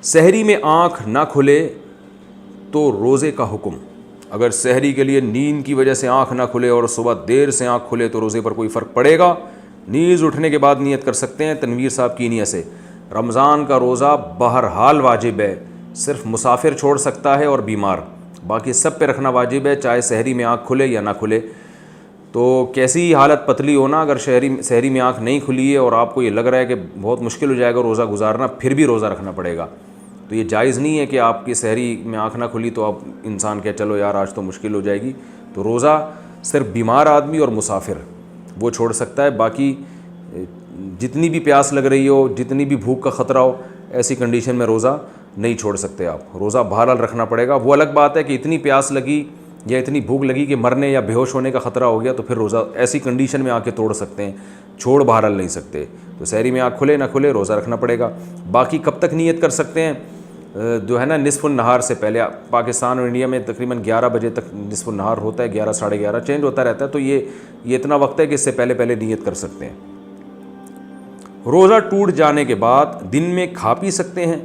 سحری میں آنکھ نہ کھلے تو روزے کا حکم. اگر سحری کے لیے نیند کی وجہ سے آنکھ نہ کھلے اور صبح دیر سے آنکھ کھلے تو روزے پر کوئی فرق پڑے گا؟ نیز اٹھنے کے بعد نیت کر سکتے ہیں. تنویر صاحب کی نیت سے رمضان کا روزہ بہرحال واجب ہے, صرف مسافر چھوڑ سکتا ہے اور بیمار, باقی سب پہ رکھنا واجب ہے, چاہے سحری میں آنکھ کھلے یا نہ کھلے. تو کیسی حالت پتلی ہونا, اگر سحری میں آنکھ نہیں کھلی ہے اور آپ کو یہ لگ رہا ہے کہ بہت مشکل ہو جائے گا روزہ گزارنا, پھر بھی روزہ رکھنا پڑے گا. تو یہ جائز نہیں ہے کہ آپ کی سحری میں آنکھ نہ کھلی تو اب انسان کہ چلو یار آج تو مشکل ہو جائے گی. تو روزہ صرف بیمار آدمی اور مسافر وہ چھوڑ سکتا ہے, باقی جتنی بھی پیاس لگ رہی ہو, جتنی بھی بھوک کا خطرہ ہو, ایسی کنڈیشن میں روزہ نہیں چھوڑ سکتے آپ. روزہ بہرحال رکھنا پڑے گا. وہ الگ بات ہے کہ اتنی پیاس لگی یا اتنی بھوک لگی کہ مرنے یا بے ہوش ہونے کا خطرہ ہو گیا تو پھر روزہ ایسی کنڈیشن میں آ کے توڑ سکتے ہیں, چھوڑ بہرحال نہیں سکتے. تو سحری میں آنکھ کھلے نہ کھلے روزہ رکھنا پڑے گا. باقی کب تک نیت کر سکتے ہیں؟ جو ہے نا نصف النہار سے پہلے. پاکستان اور انڈیا میں تقریباً 11 بجے تک نصف النہار ہوتا ہے, 11 ساڑھے 11 چینج ہوتا رہتا ہے. تو یہ اتنا وقت ہے کہ اس سے پہلے نیت کر سکتے ہیں. روزہ ٹوٹ جانے کے بعد دن میں کھا پی سکتے ہیں؟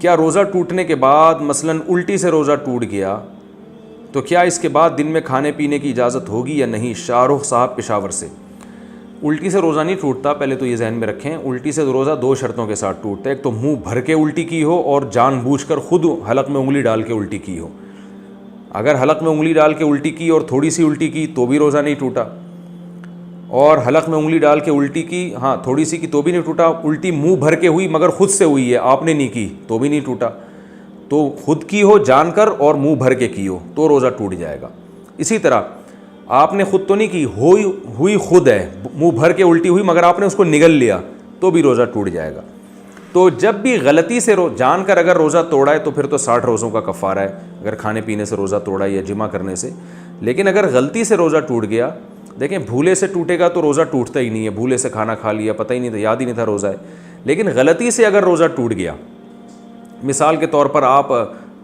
کیا روزہ ٹوٹنے کے بعد مثلاً الٹی سے روزہ ٹوٹ گیا تو کیا اس کے بعد دن میں کھانے پینے کی اجازت ہوگی یا نہیں؟ شاہ رخ صاحب پشاور سے. الٹی سے روزہ نہیں ٹوٹتا, پہلے تو یہ ذہن میں رکھیں. الٹی سے روزہ 2 شرطوں کے ساتھ ٹوٹتا ہے. ایک تو منہ بھر کے الٹی کی ہو اور جان بوجھ کر خود حلق میں انگلی ڈال کے الٹی کی ہو. اگر حلق میں انگلی ڈال کے الٹی کی اور تھوڑی سی الٹی کی تو بھی روزہ نہیں ٹوٹا, اور حلق میں انگلی ڈال کے الٹی کی, ہاں تھوڑی سی کی تو بھی نہیں ٹوٹا. الٹی منہ بھر کے ہوئی مگر خود سے ہوئی ہے, آپ نے نہیں کی تو بھی نہیں ٹوٹا. تو خود کی ہو جان کر اور منہ بھر کے کی ہو تو روزہ ٹوٹ جائے گا. اسی طرح آپ نے خود تو نہیں کی, ہوئی خود ہے, منہ بھر کے الٹی ہوئی مگر آپ نے اس کو نگل لیا تو بھی روزہ ٹوٹ جائے گا. تو جب بھی غلطی سے جان کر اگر روزہ توڑا ہے تو پھر تو 60 روزوں کا کفارہ ہے, اگر کھانے پینے سے روزہ توڑا ہے یا جمع کرنے سے. لیکن اگر غلطی سے روزہ ٹوٹ گیا, دیکھیں بھولے سے ٹوٹے گا تو روزہ ٹوٹتا ہی نہیں ہے. بھولے سے کھانا کھا لیا, پتہ ہی نہیں تھا, یاد ہی نہیں تھا روزہ ہے. لیکن غلطی سے اگر روزہ ٹوٹ گیا, مثال کے طور پر آپ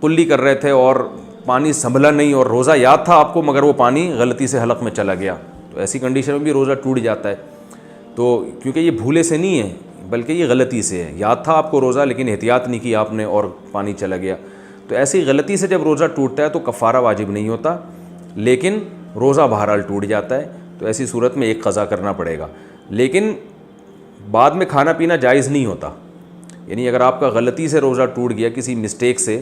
قلی کر رہے تھے اور پانی سنبھلا نہیں اور روزہ یاد تھا آپ کو مگر وہ پانی غلطی سے حلق میں چلا گیا, تو ایسی کنڈیشن میں بھی روزہ ٹوٹ جاتا ہے. تو کیونکہ یہ بھولے سے نہیں ہے بلکہ یہ غلطی سے ہے. یاد تھا آپ کو روزہ لیکن احتیاط نہیں کی آپ نے اور پانی چلا گیا. تو ایسی غلطی سے جب روزہ ٹوٹتا ہے تو کفارہ واجب نہیں ہوتا, لیکن روزہ بہرحال ٹوٹ جاتا ہے. تو ایسی صورت میں ایک قضا کرنا پڑے گا. لیکن بعد میں کھانا پینا جائز نہیں ہوتا. یعنی اگر آپ کا غلطی سے روزہ ٹوٹ گیا کسی مسٹیک سے,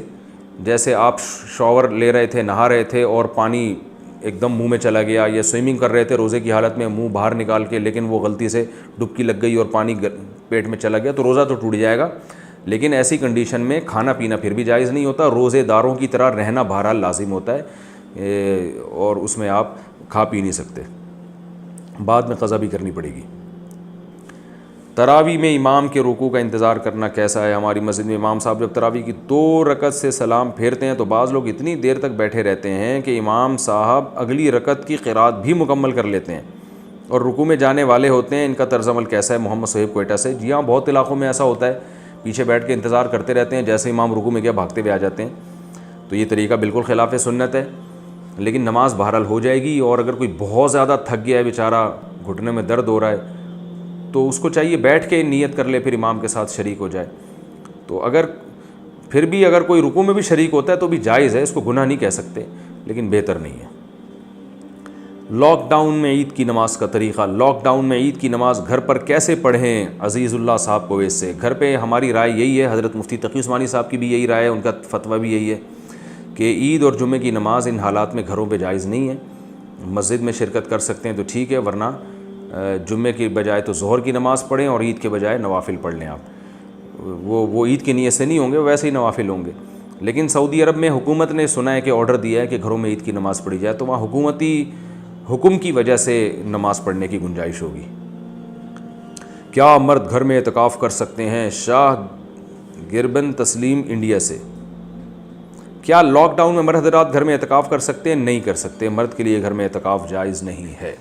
جیسے آپ شاور لے رہے تھے, نہا رہے تھے اور پانی ایک دم منہ میں چلا گیا, یا سوئمنگ کر رہے تھے روزے کی حالت میں منہ باہر نکال کے لیکن وہ غلطی سے ڈبکی لگ گئی اور پانی پیٹ میں چلا گیا, تو روزہ تو ٹوٹ جائے گا. لیکن ایسی کنڈیشن میں کھانا پینا پھر بھی جائز نہیں ہوتا. روزے داروں کی طرح رہنا بہرحال لازم ہوتا ہے اور اس میں آپ کھا پی نہیں سکتے, بعد میں قضا بھی کرنی پڑے گی. تراویح میں امام کے رکوع کا انتظار کرنا کیسا ہے؟ ہماری مسجد میں امام صاحب جب تراویح کی 2 رکعت سے سلام پھیرتے ہیں تو بعض لوگ اتنی دیر تک بیٹھے رہتے ہیں کہ امام صاحب اگلی رکعت کی قرات بھی مکمل کر لیتے ہیں اور رکوع میں جانے والے ہوتے ہیں. ان کا طرز عمل کیسا ہے؟ محمد صہیب کوئٹہ سے. جی ہاں, بہت علاقوں میں ایسا ہوتا ہے, پیچھے بیٹھ کے انتظار کرتے رہتے ہیں, جیسے امام رکوع میں گیا بھاگتے ہوئے آ جاتے ہیں. تو یہ طریقہ بالکل خلاف سنت ہے, لیکن نماز بہرحال ہو جائے گی. اور اگر کوئی بہت زیادہ تھک گیا ہے بیچارہ, گھٹنے میں درد ہو رہا ہے, تو اس کو چاہیے بیٹھ کے نیت کر لے, پھر امام کے ساتھ شریک ہو جائے. تو اگر کوئی رکوع میں بھی شریک ہوتا ہے تو بھی جائز ہے, اس کو گناہ نہیں کہہ سکتے, لیکن بہتر نہیں ہے. لاک ڈاؤن میں عید کی نماز کا طریقہ. لاک ڈاؤن میں عید کی نماز گھر پر کیسے پڑھیں؟ عزیز اللہ صاحب کویت سے. گھر پہ ہماری رائے یہی ہے, حضرت مفتی تقی عثمانی صاحب کی بھی یہی رائے ہے, ان کا فتویٰ بھی یہی ہے کہ عید اور جمعے کی نماز ان حالات میں گھروں پہ جائز نہیں ہے. مسجد میں شرکت کر سکتے ہیں تو ٹھیک ہے, ورنہ جمعے کی بجائے تو ظہر کی نماز پڑھیں اور عید کے بجائے نوافل پڑھ لیں. آپ وہ عید کی نیت سے نہیں ہوں گے, ویسے ہی نوافل ہوں گے. لیکن سعودی عرب میں حکومت نے سنا ہے کہ آرڈر دیا ہے کہ گھروں میں عید کی نماز پڑھی جائے, تو وہاں حکومتی حکم کی وجہ سے نماز پڑھنے کی گنجائش ہوگی. کیا مرد گھر میں اعتکاف کر سکتے ہیں؟ شاہ گربن تسلیم انڈیا سے. کیا لاک ڈاؤن میں مرد حضرات گھر میں اعتکاف کر سکتے ہیں؟ نہیں کر سکتے. مرد کے لیے گھر میں اعتکاف جائز نہیں ہے.